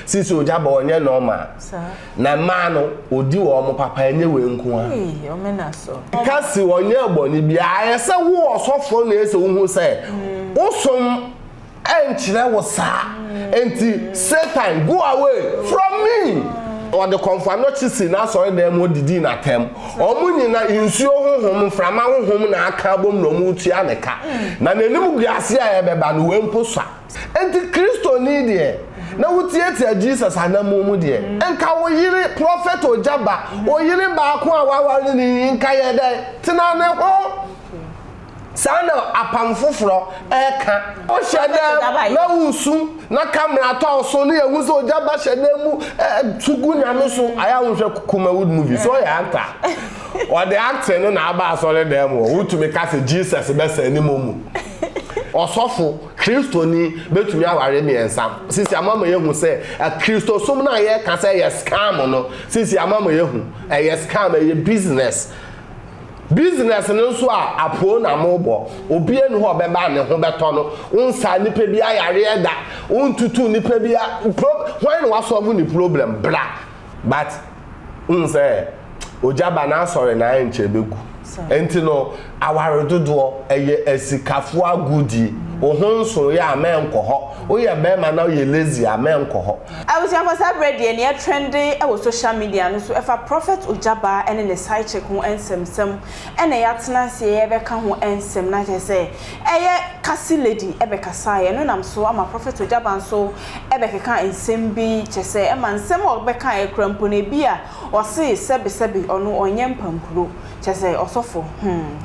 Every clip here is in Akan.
sisi Ogyaba onye normal na ma no odi wo mo papa enye we nko a o mena so kasi onye agboni bia ayese wo osofo na ese wo hu se osom enchire wo sa enti Satan go away from me or the confirm no chisi na sorry dem odidi na tem omunyi na insuo honhom frama honhom na aka bom no mu tua ne ka na nanim guase a ebeba no wemposa enti Kristo ni de na wutiete Jesus anamu mu de enka wo yire prophet Ogyaba wo yire ba ko a wawa ni nka ye de tena ne ho sana apam foforo eka o hyede na wusu na camera to so na ehu so Ogyaba hyede mu tugu nyame so aya wo hwe kuma wood movie so ya actor or the actor no na aba so le dem wo to make us Jesus be say ni momu osofo Kristo ni betumi aware mi ensam sisi amama yehu say Kristo som na ye ka say yes scam no sisi amama yehu yes scam business no so a apo na mobo obi enu ho beba ne ho beto no unsa nipa bi ayare da untutu nipa bi why no solve the problem bra but unse Ogyaba na sorry na enche begu enti no aware dodo eye esikafo agudi ohunso ya amenko ho oye be ma na oye lazy amenko ho I was for celebrate the near trendy e social media no so e fa prophet Ogyaba ene ne side check ho ensemsem ene yatena se ye be ka ho ensem na je say eye kasi lady e be kasa ye no nam so ama prophet Ogyaba so e be keka ensem bi che say e man nsem o be ka e krampo na bi a o se sebi ono onye mpampuro che say osofo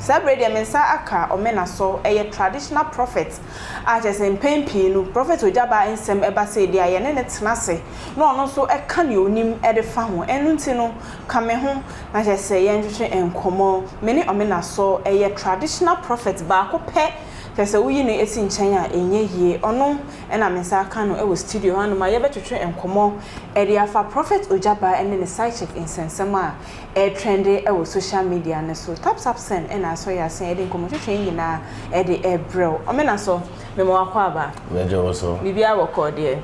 celebrate the mensa aka o mena so eye traditional prophet a je say pempi no prophet Ogyaba ensem eba say dia ye ne tenase no ono so e ka ne onim e de fa ho enu nti no kame ho na je say ye nhwehwe enkomo meni o mena so eye traditional prophet ba ko pe kese uyi ne esi nchen a enye yie ono na mensa aka no e wo studio hanu ma ye betwetwe enkomo e de afa prophet Ogyaba ene ne side check insensem a e trendy e wo social media ne so tap send e na so ya sen e de enkomo twetwe nyina e de e brew o me na so me mo akwa aba meje wo so bibia wo ko de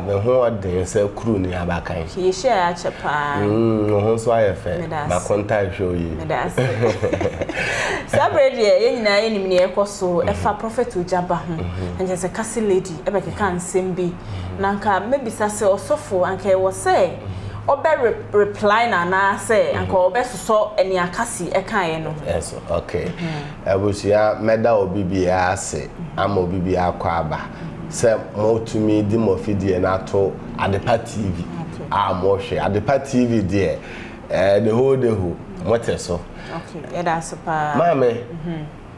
me ho de se kru ni abakan ye share ya chepa ho so ayefe ma contact show yi me da celebrate ye nyina ye nim ne e koso e fa prophet Ogyaba ho enje se kasi lady e be keka nsem bi nanka mebisa se osofo anka e wo se obe reply na say anka obe so eni akasi e kan ye no yes okay abusia meda obibia ase ama obibia akwa aba se mo to me di mo fidie na to Adepa TV mo hwe Adepa TV there the whole day who what so okay that's super mama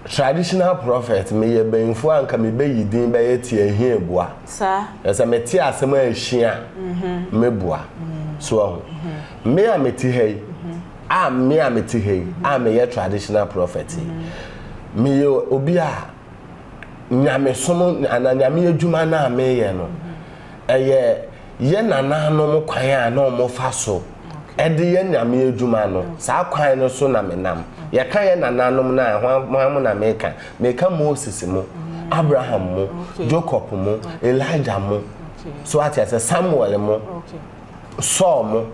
traditional prophet me ye benfo anka me be yidin be yeti ehia bua sir esa me ti asem ahia me bua so me ameti hey me ameti hey me ye traditional prophet me ye obi a nyame somo ananyame adwuma na me ye no ye nana no mo kwan a na mo fa so e de ye nyame adwuma no sa kwan no so na me nam ye kan ye nananom na ho na meka Moses mo Abraham mo Ch0p mo Elijah mo so ati ase Samuel mo Saul mo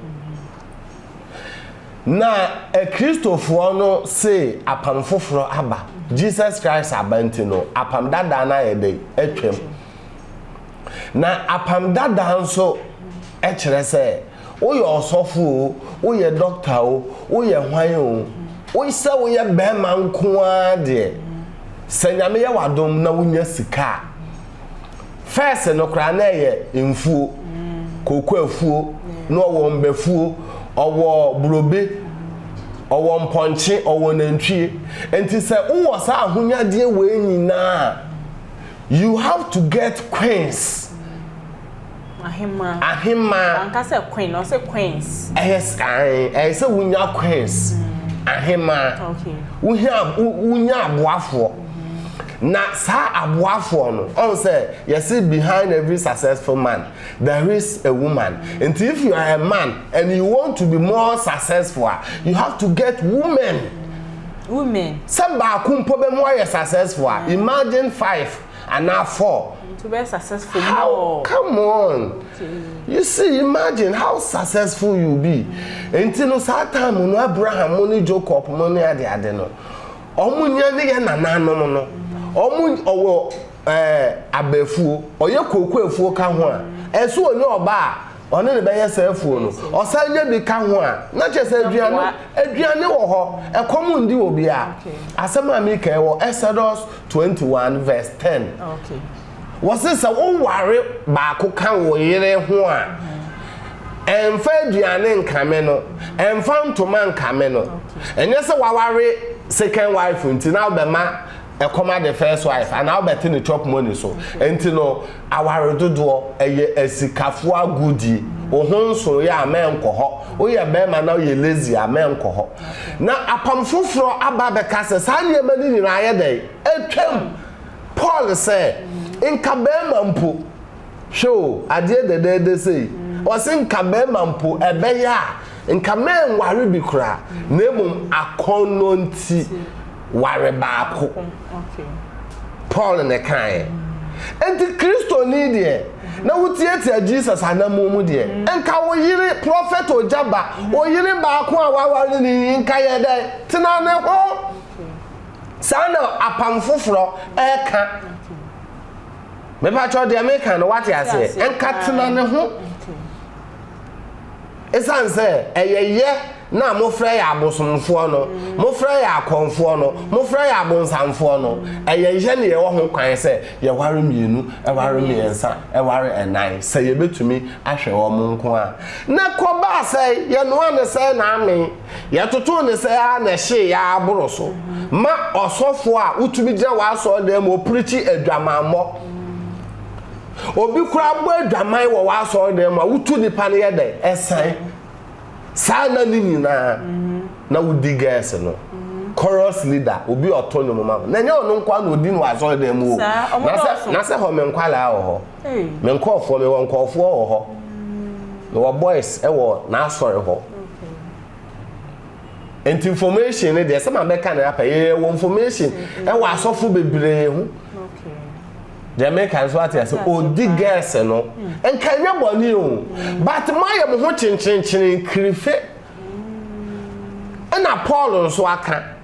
na Christopher no say apam foforo aba Jesus Christ abanti no apam dada na ye dey atwam na apam dada nso e kire say wo ye osofo wo ye doctor wo ye hwan o we say we ye bema nko ade sanyame ye wadom na wonya sika first no kra na ye mfuo kokko afuo no wo mbefuo owo burobe owo mponche owo nantwie enti say wo sa ahonyade we nyina you have to get queens ahima anka say queen no say queens yes I say wonya queens ahema okay unya aboafo na sa aboafo no on say yes behind every successful man there is a woman and if you are a man and you want to be more successful you have to get women some ba kumpo be more successful imagine 5 and now 4 to be successful. How? Come on. You see, imagine how successful you be. Until no time no Abraham money Ch0p money ade no. Omunya ne ye nananom no. Omu owo abefuo, oye kokoefuo ka ho a. Eso onye oba one ne beye sefuo no. Osanye bi ka ho a. Na chese aduane wo ho. Ekomu ndi obi a. Asema mi ka wo Exodus 21 verse 10. Okay. Wose se wo ware ba ko kan wo yire ho a. Emfa aduane nkame no, emfa ntoma nkame no. Enye se waware second wife unti na obema ekoma the first wife and now bet in the Ch0p money so. Enti no aware dodo eye esikafo agudi. Ohonso ya amenko ho. Oye bema na oye lazy amenko ho. Na apamfoforo aba beka se sa niema ni nyina aye dey. Etwam Paul say inka bema mpo show ade de say o say inka bema mpo ebeya inka men ware bi kura na emum akono nti ware baako. Okay. Paul ne kan enti Kristo ni de na wutiete Jesus anamu mu de enka wo yire prophet Ogyaba wo yire baako a waware ni inka ye dey tena ne ho sana apamfoforo eka me pa cho de American no what ya say enka tena ne ho esan say eyeye na mo frɛ ya abosomfo no mo frɛ ya akonfo no mo frɛ ya abonsamfo no eyeye ne ye wo ho kwan say ye ware mienu ware miensa ware enan say ye betumi ahwɛ wo mo nko a na koba say ye no ane say na ame ye toto ne say a na hye ya aboro so ma osofo a utumi gina wa so dem o preach adwamammo obi kura bo adwaman wo wa so dem a utu nipa ne ye dey esan sana ni nyina na wudi gas no chorus leader obi otonyo mama na nya ono nkwa na odi no aso dem o na se ho me nkwala ho me nkofo me won nkofo ho no boys e wo na asore ho ent information ne de se ma be ka na apa ye wo information e wo asofo bebre hu Jamaica so what say odi gas no enkanya boni o but my mo ho chinchin krife na Paul so aka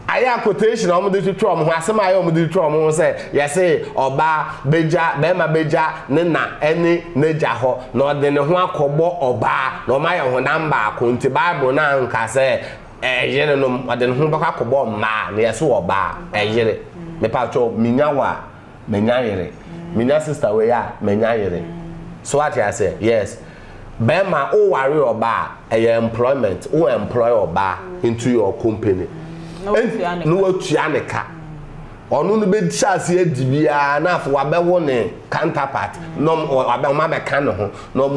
aya quotation o mo de twom ho asem aya o mo de twom ho say yes oba beja be ma beja ne na eni neja ho na ode ne ho akobo oba na o ma ye ho namba akonti Bible na nka say yere no ode ne ho baka akobo ma na yes oba yere me pa cho minyawa menyayere minya sister we ya menyayere so what I say yes be ma o ware oba employment o employ oba into your company no watua ne ka onu no be chance edibia na afọ wabewo ne counterpart no ma be kan ho no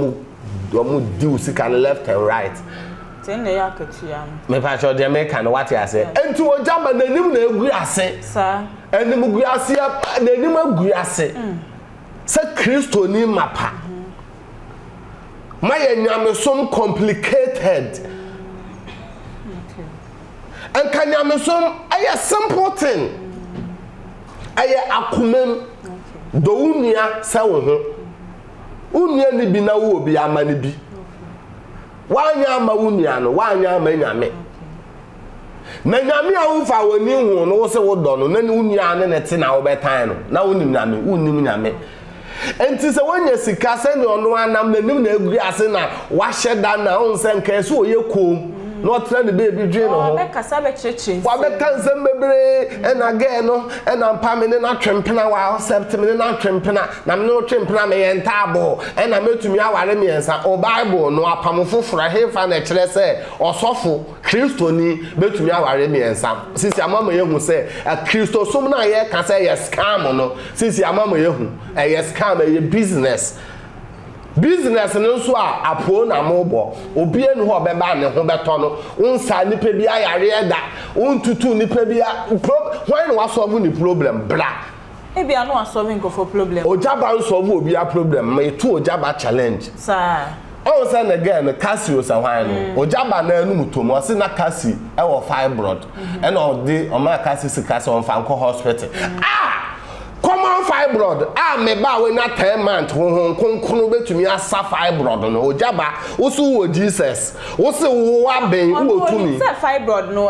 mu deal sika left and right ne ya katua me pa cho de me kan what I say enti Ogyaba nanim na egu ase sa enim gu ase nanim agu ase se Kristo ni mapa my nyamesom complicated and kan nyamesom a simple thing aye akumem do unia se wo ho unia ni bi na wo obi ama ni bi wanya ama unia no wanya ama nyame na nyame a wo fa woni hu no wo se wo do no na ni unia ne ne te na wo betan no na wonim nyame unim nyame enti se wonya sika se ne ono anam na nim na egu ase na wa hyeda na on se nka se oye kom no tra ne baby dwe no ho be kasa be cheche wa be kansem bebre and again no and am pa me na twempena wa accept me na twempena na me no twempena me yentabo and am etumi aware me ensa o Bible no apam foforo hefa na kire se osofo Kristo ni betumi aware me ensa sisi amama yehu se a Kristo som na ye ka se yes scam no sisi amama yehu yes scam ye business no so a apo na mobo obi enu ho beba ne ho beto no unsa nipa bi ayare da untutu nipa bi why no wasolve ni problem bra e bia no wasolve go for problem Ogyaba solve obi a problem me to Ogyaba challenge sir o say na again Casio sa hwan no Ogyaba na anu mutom o say na Casi e wo fibroid e na o de o ma Casi sika se on fa hospital fibroid me ba we na 10 months ho konkonu betumi asa fibroid no Ogyaba wo so wo Jesus wo se wo aben wo tumi say fibroid no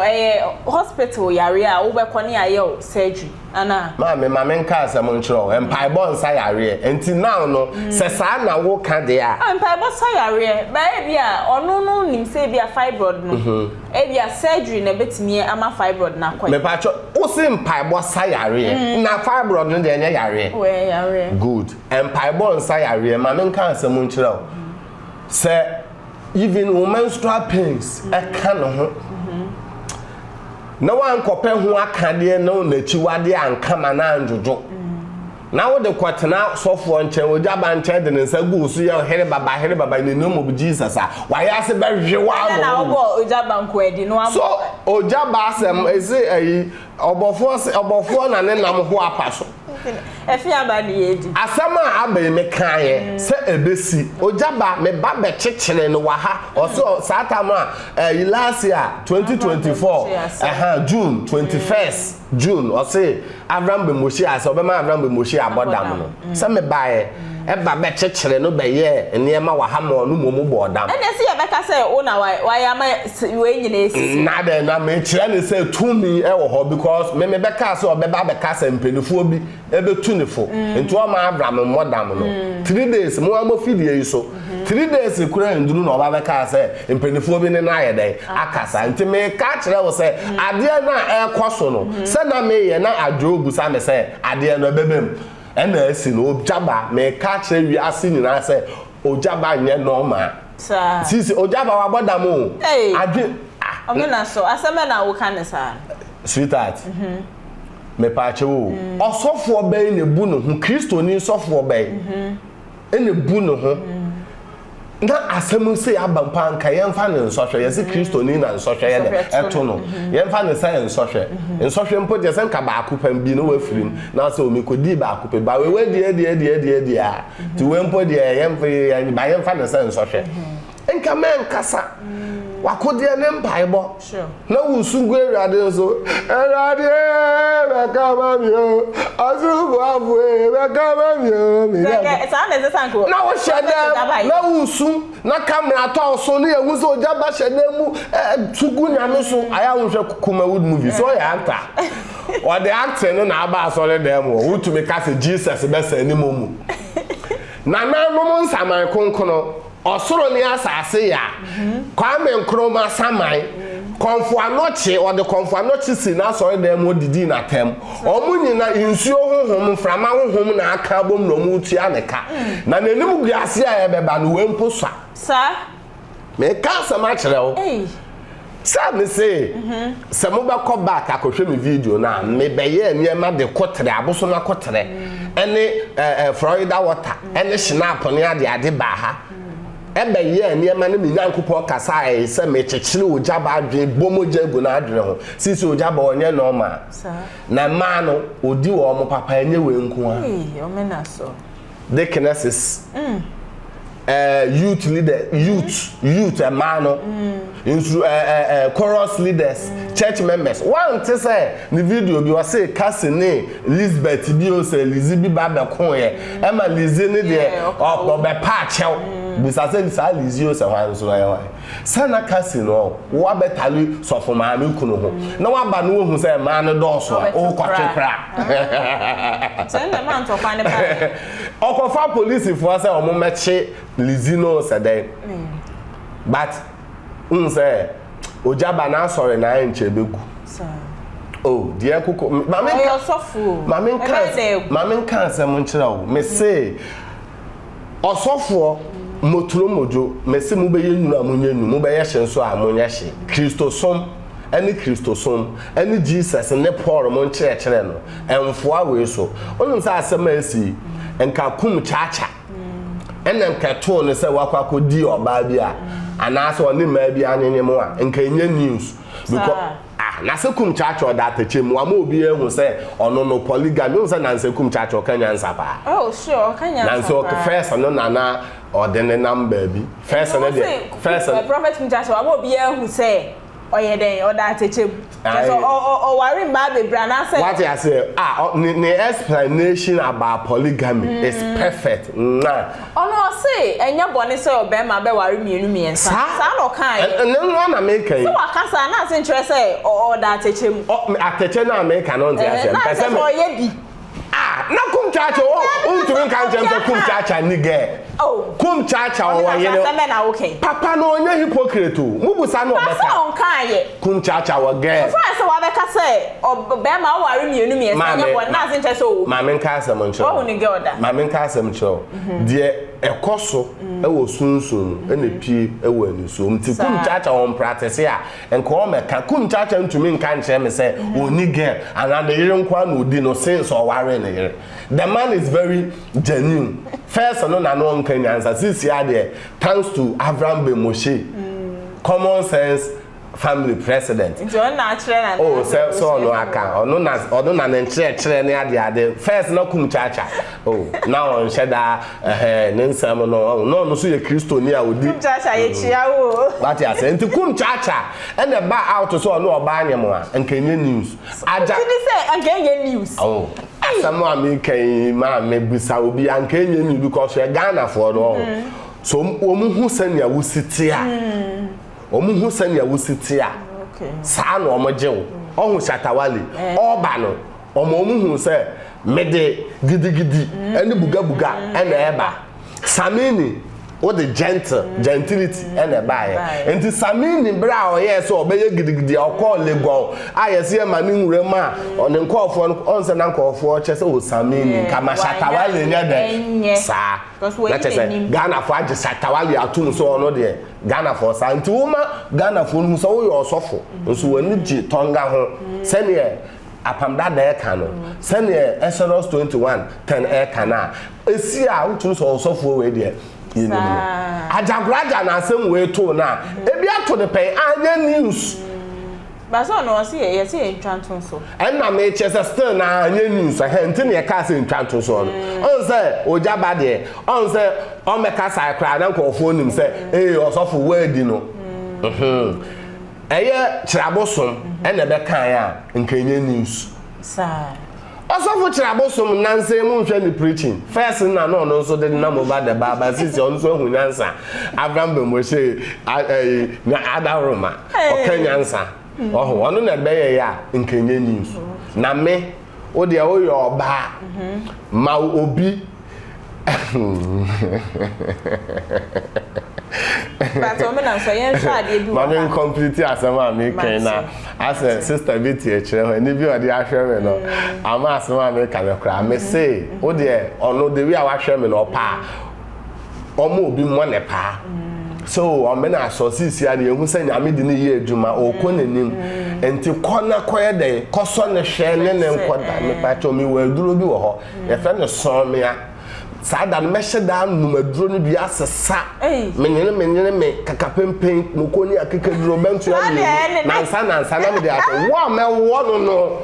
hospital yare a wo be kone aye surgery ana ma me nka asem nchiro empaibo nsa yare enti now no se sa na wo ka de a empaibo sa yare ba e bia ono no nim say bia fibroid no e bia surgery na betimi ama fibroid na kwai me pa cho wo se empaibo sa yare na fibroid no de nya yare we yare good empaibo nsa yare ma me nka asem nchiro se even menstrual pains e ka no ho na wan kope ho akade na nachiwade ankama na anjojo na wo de kwatena sofo nche Ogyaba nche de nsa gu su ya here baba ni no mo Jesus a wa ya se ba hwewa na wo Ogyaba nko edi no abo so Ogyaba asem eze ayi obofo na ne nam ho apaso efi abadi edi asama abai me kaye se ebesi Ogyaba me ba be chechire no wa ha oso satama last year 2024 June 21st June o say Abraham be moshi ase obema Abraham be moshi abodam no se me bae e ba be chechire no be ye enema wa ha mo no momu bodam and say e beka say o na why am we nyina esi na de na me kire ne say to me e wo ho because me beka say obeba beka say mpenifuo bi e be tu ne fo nto ma Abraham modam no 3 days mo am fidie yi so 3 days kura nduru na oba beka say mpenifuo bi ne na ayede akasa nti me ka kire wo say ade na e koso no se na me ye na adwogu sa me say ade no bebem ena esi no Ogyaba me ka kire wi ase nyina say Ogyaba nye normal sa sisi Ogyaba wa bodam o adwe omena so asema na wo kan sa sweetheart me pa chewo osofo ben ne bu no hu Kristo ni sofo ben ene bu no ho na asem se abampa nka yemfa ne nsohwe yesi Kristo ni na nsohwe ye de eto no yemfa ne say nsohwe mpo je sen ka ba akopam bi no wafirim na se omikodi ba akope ba we die a ti we mpo de yemfa ne say nsohwe enka men kasa wakodie ne mpaibo na wusungu Awurade so Awurade be kama mi o azubu afu be kama mi o mi na wo shede na wusu na camera to so na ewu so Ogyaba shede mu tugu nyame so aya wonhwe Kumawood movie so ya anta o de acting no na aba so le dem o wutumi ka se Jesus be sa ni momu na no nsaman konkono osoro ni asase ya kwame nkroma saman konfo anoche o de konfo anoche si na so dem odidi na tem omunyi na insuo honhom frama honhom na aka bom no mu tua ne ka na nanim guase a ebeba no wempo sa me ka sama kire o sa me say se mo ba ko back akohwe me video na me beye niema de kotre aboso na kotre ene Florida water ene snap ne ade ba ha ebe ye niema ne minyankopɔ kasa se me kyekere Ogyaba adwe bomoja gu na adwe ho sisi Ogyaba onye normal na ma no odi wo mo papa enye we nko a omena so the kinesis youth leader youth a man chorus leaders church members one to say the video bi was say Cassie Elizabeth bi o say Lizzy bi ba be kon ye e ma Lizzy ne de o be pa chew bi sa say Lizzy o say wan so ya wan sana Cassie no wa betali so for ma me kunu ho na wa ba no hu say ma no do so o kwatwe kra say na man to find the okofa police for say o mo meche Lizzy no say then but say Ogyaba na sorry na enche begu oh dear kuko mama kan say mo nchira o me say osofo moturo mojo me say mo be yenu amunye nu mo be ye hyenso amunye hye Kristosom any Jesus ne Paul mo nchire no emfo awe so onum say asema asi enka kum chacha enenka to ne say wakwakodi oba bia anaso oni ma bia anyenye mo a enka nye news because na sekum church or that chem wa mo obi ehun say ono no polygamy say na sekum church o kanya nsapa oh sure kanya nsapa na so first no na or the number bi first no the first prophet church wa mo obi ehun say oyeden or that Ch0p or worry mba be brana say what I say the explanation about polygamy is perfect nah no say enya bone say obema be worry mienu miensa sa no kan no na make so wakasa na say interest say or that Ch0p ateche na make no ntia na say for ye bi na kum chacha untumi kan jemse kum chacha ni ge kum chacha o ye papa no onye hypocrite mubusa no obeka papa on kan ye kum chacha wo ge so say wa beka say obema o ware mienu miensa nya bo na say interest o ma men ka asem ncho o ni ge oda ma men ka asem ncho de ekoso ewo sunsun ene pie ewo aniso mti kum chacha on practice ya enko o meka kum chacha ntumi nkan nche me say oni ge ana de yire nkwa na odi no since o ware ne yire the man is very genuine first no na no nkan nyansa sisi ade thanks to Abraham Moshe common sense family president nti on na chere na so no aka ono na chere ne ade first no kum chacha now on sheda ne nsam no so ye Kristo ni a odi kum chacha ye chia wo that ya say nti kum chacha and the ba out so no oba anyem a nkenye news aja did say nkenye news asamo american ma me busa obi nkenye news because Ghana for no so omu hu sanya wusitia omu sanya wusitia saa no omojewo ohun shatawali oba no omu hu se mede gidigidi eni buga ena eba samini o the gentility ena eba ye enti samini bra o ye so obeye gidigidi okọ legon ayesi e ma ni nwure ma oni nkofo onse na nkofo chese o samini kama shatawali nya de saa na chese Ghana for age shatawali atum so ono de Ghana for sa nti woma Ghana for nu so wo yo osofo nso wani ji tonga ho sene apamda da eka no sene Exodus 21:10 eka na esi a utum so osofo we de ajagraja na asem we to na ebi ato de pen anya news baso no si ye say ntwanton so enna me chese still na anya news nti ne ka say ntwanton so no on say Ogyaba de on say on meka sai kra na nkofo nim say osofo word no eye chirabosom ena be kan ya nkanye news sa osofo chirabosom nanse mu hwe ni preaching first na no so de na mo ba de baba sisi on so hu nyansa Abraham Moshe na adaroma okanyansa ono na be ye ya nkanye news na me o de o yo oba ma obi but o me na so yen sha de bi man incomplete asema me kan na as a sister bi tie kire ho ni bi o de ahwe me no ama asema me kan kra me say o de ono de wi a wa hwe me no pa omo obi mo ne pa so o me na so sisi a de ehu say nyame de ne ye adwuma o ko nanim enti kona koye de koso ne hwe ne nkoda me pa cho mi wa duro bi wo ho ye fa ne so me a sada no meshe da numaduro no bi asesa menyene me kakapempen mokoni akekaduro bentu ya ni nansa na me de ato wo me wo no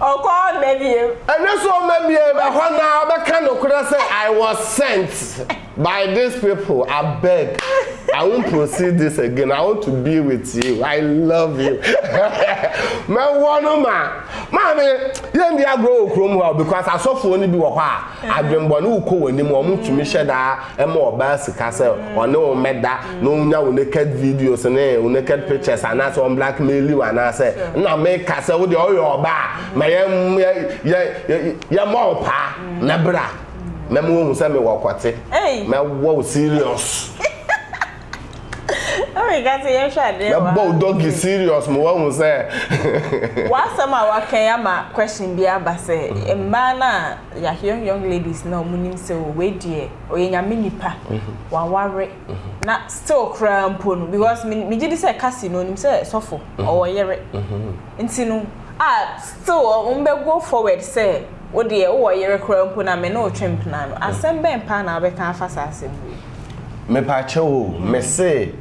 Oko maybe. And so maybe I kind of could say I was sent by these people. I beg. I won't proceed this again. I want to be with you. I love you. Mommy, you dey grow from because I saw for only be I been born who ko ni mo to me share that e mo ba sika say on no meda no nya naked videos and naked pictures and that's on blackmail you and I say na make ka say wo dey oyo ba ma ya mo pa na bra me mo hu say me wo kwate me wo serious. Oh my God, you should. The boy doggy serious. Mo wan say. What some our kaya question be aba say. Emana ya young ladies now munim say we die. Oyenya minipa. Wa ware. Na still crampo no because me did say kasi no nim say sofo or yere. Nti no still umbe go forward say wo die wo yere crampo na me no twemp na no. Asem ben pa na be kan fasa asem. Me pa chewo me say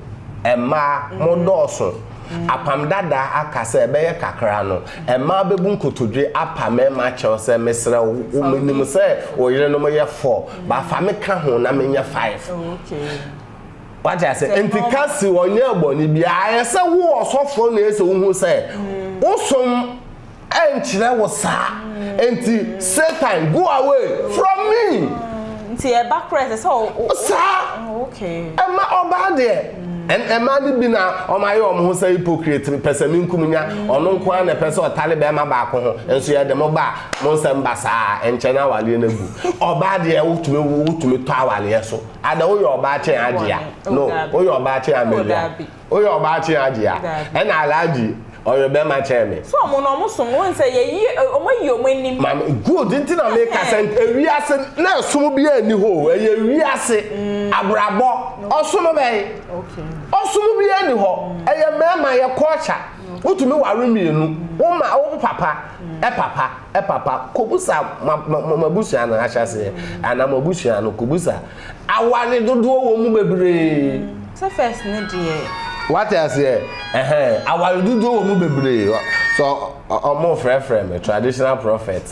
Emma modoso apamdada akase beye kakra no emma bebu nkotodwe apamema chew se mesra wo menim se oyire no ye 4 ba fa me ka ho na menye 5 okay what I say enti kasi onye boni bia ye se wo osofo na ese wo hu se osom enchire wo sa enti Satan go away from me nti e backrest so okay ema oba de and man be na o my o ho say hypocrite person nkumunya ono nko an person otale be ma ba ko ho enso ye de mo ba mo nsem ba sa enche na wale na gu oba de wutumi to awale so ada wo ye oba che agea no wo ye oba che amelia wo ye oba che agea e na alaji oyo be ma che me so mo no mo so won say ye omo anim mam good nti na make accent ewiase na som bi ani ho ye wiase abrabo osom be okay osom bi ani ho eye mema ye culture utumi ware mienu wo ma wo papa papa kobusa mabusia na ahase ana mabusia no kobusa awale dodo wo mu bebre so first ne die what I say awale dodo wo mu bebre so omo frɛ me traditional prophet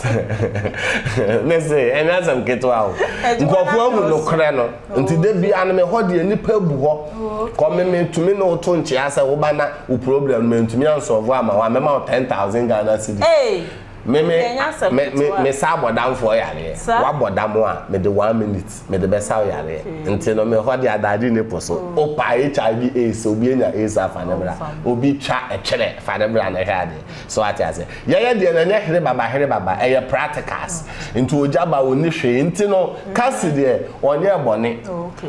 me say and as am ketwa nkofo amu no kre no nti de bia no me hode anipa bu ho ko me tumi no to nche asa wo ba na wo problem me tumi ansolve ama wa me ma 10,000 Ghana cedis me sa bodam for yare wa bodam a me de 1 minute me de be sa yare nti no me hode adadi ne poso o pa HIV AIDS obi enya AIDS afa ne bra obi twa ekere fa ne bra na hade so ati ase ye de na nya here baba eye practicals nti Ogyaba oni hwe nti no kasi de onye bone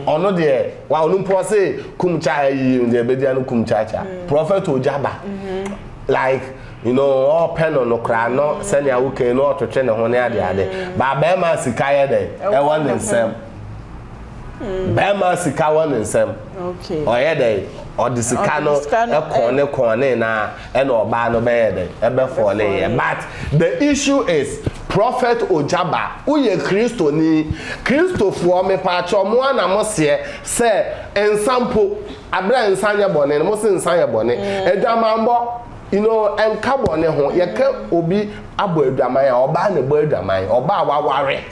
ono de wa onu po se kumcha yi de be dia no kumcha cha prophet Ogyaba like you know all pen on okra no senior wuke no to twe ne ho ne ade ba ba ma sika ye de e won nsem ba ma sika won nsem okay o ye de o di sika no e kone na e no ba no be ye de e be fall ye but the issue is prophet Ogyaba uye Kristo ni Kristofo me pa cho mo na mo se ensampo abra nsanya bone mo se nsanya bone edamambo you know and carbon ho ye ka obi abo adwaman a oba na bo adwaman oba waware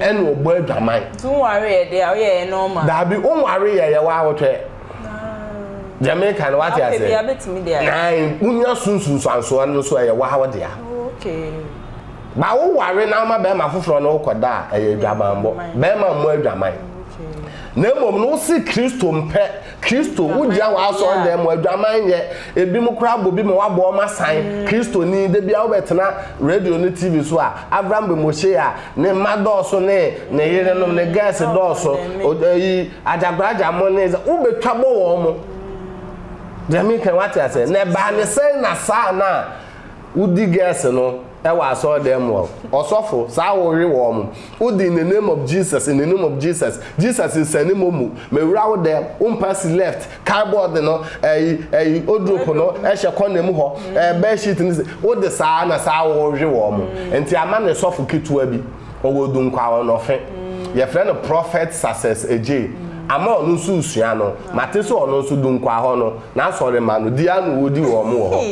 en obo adwaman tun ware ye de ye normal da bi on ware ye wa wotwe Jamaica what you say nine unya sunsun sanso no so ye wa wode a okay ba wo ware na ma be ma foforo no koda ye adwaman bo be ma mo adwaman na mom no si Kristo mpe Kristo wujia wa so dem adwaman ye ebi mu kra bo bi me wa bo ma san Kristo ni de bia wo betena radio ni TV so a Abraham be Moshe a ne madoso ne yire no ne gas doso yi ajagraja mo ne wo betwa bo wo mo Jamaica what I say ne ba ne say na sa na udi gas no e wa so dem wo osofo sa wo re wo mo udi in the name of Jesus in the name of Jesus is sending momu me wura wo dem pass left cardboard no odropo no e hye konem ho bed sheet ni wo de sa na sa wo re wo mo enti ama ne sofo ketua bi owo dun kwa wo no fe ye friend prophet success eje ama onu su usua no mate so onu su dun kwa ho no na sori ma no dia no wodi wo mo ho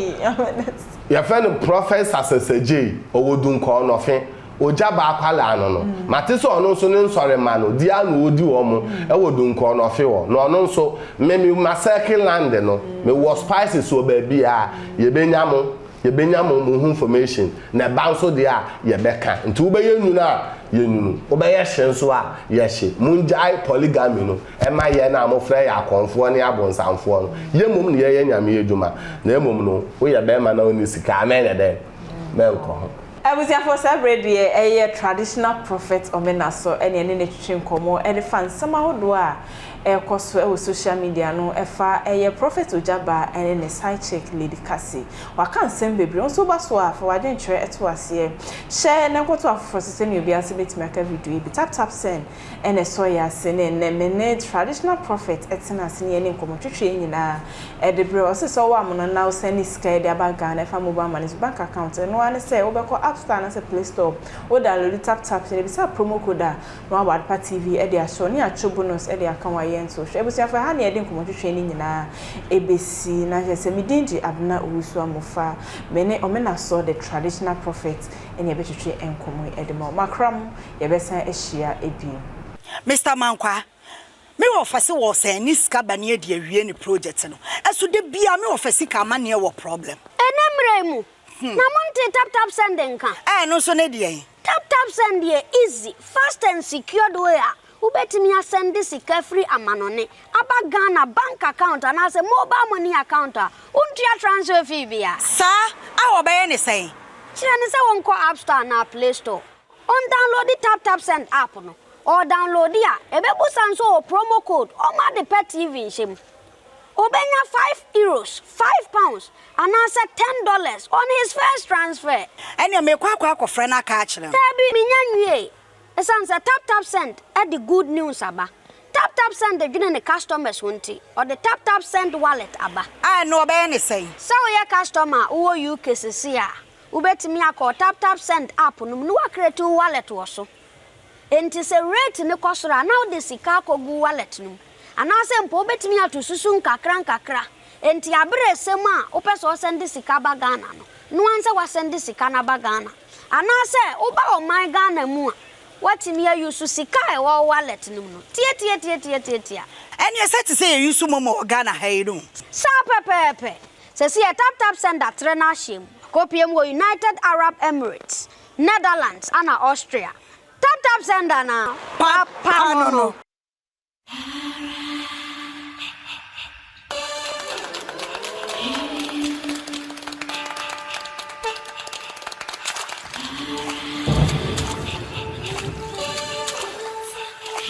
your friend prophet saseseje owodun ko no fe Ogyaba akwala ano no mate so ono so ne nsore ma no dia no odi wo mo ewodun ko no fe wo no ono so me ma circle land no me was spices so ba bia ye benya mo mo information na ba so dia ye beka nti wo be yenu na yenunu wo be ye hye so a ye hye munjai polygamy no e ma ye na mo frɛ ya konfo ne abonsamfo no ye mom ne ye nyame edwuma na mom no wo ye be ma na oni sika amen de menko Abusia for celebrate the traditional prophet omenaso ene ne twetwe nkomo ene fan sama hodo a ekoso social media no efa prophet Ogyaba ene ne side check lady Kasi waka nsem bebre onso baso a fa wade ntwere eto ase share ne nkoto afofo sese ne obi ase betimi aka video bi tap send ene so ya se ne ne traditional prophet etina ase ne ene nkomo twetwe nyina edebre ose so wa mono na send sika de abanka na fa mobile money bank account no ane say obeko app store na say play store o download tap se be sa promo code no Wadpa TV e de aso ne acho bonus e de aka wa so ebusia fa ha na ede nkomo twetwe ni nyina ebesi na hese midinji abna owusu amofa mene omenaso the traditional prophet ene betwetwe enkomo ede ma makram ye besan ehia ebi Mr. Mankwa me offer was a ni sika ba ne de awie ni project no eso de bia me offer sika ma ne wo problem enemre mu na monte tap send nka no so ne de tap send ye easy fast and secured way ubetimi send sika free amanone aba Ghana bank account and as a mobile money account untia transfer fee bia sa a obaye ne say kire ne se won ko App Store na Play Store on download the tap send app no or download ya ebebusa nso promo code o ma de pet TV nshim obenya €5 £5 and answer $10 on his first transfer ene me kwa akofre na ka akire tabi minyanwie esanse tap send at the good news aba tap send the dwene ne customers wonti or the tap send wallet aba no obey ne say so your customer wo UK sisia ubetimi akọ tap send app no no create wallet wo so enti se rate ne kosora now the sika kogu wallet no anase mpo ubetimi atususu nkakra enti abre sema opeso send sika ba Ghana no anse wa send sika na ba Ghana anase uba o my Ghana mu what me use sika e wo wallet no tie ene se te say you use momo Ghana hayiru sa pepepe se si tap send atre na him kopiem wo United Arab Emirates Netherlands and Austria tap send na pa no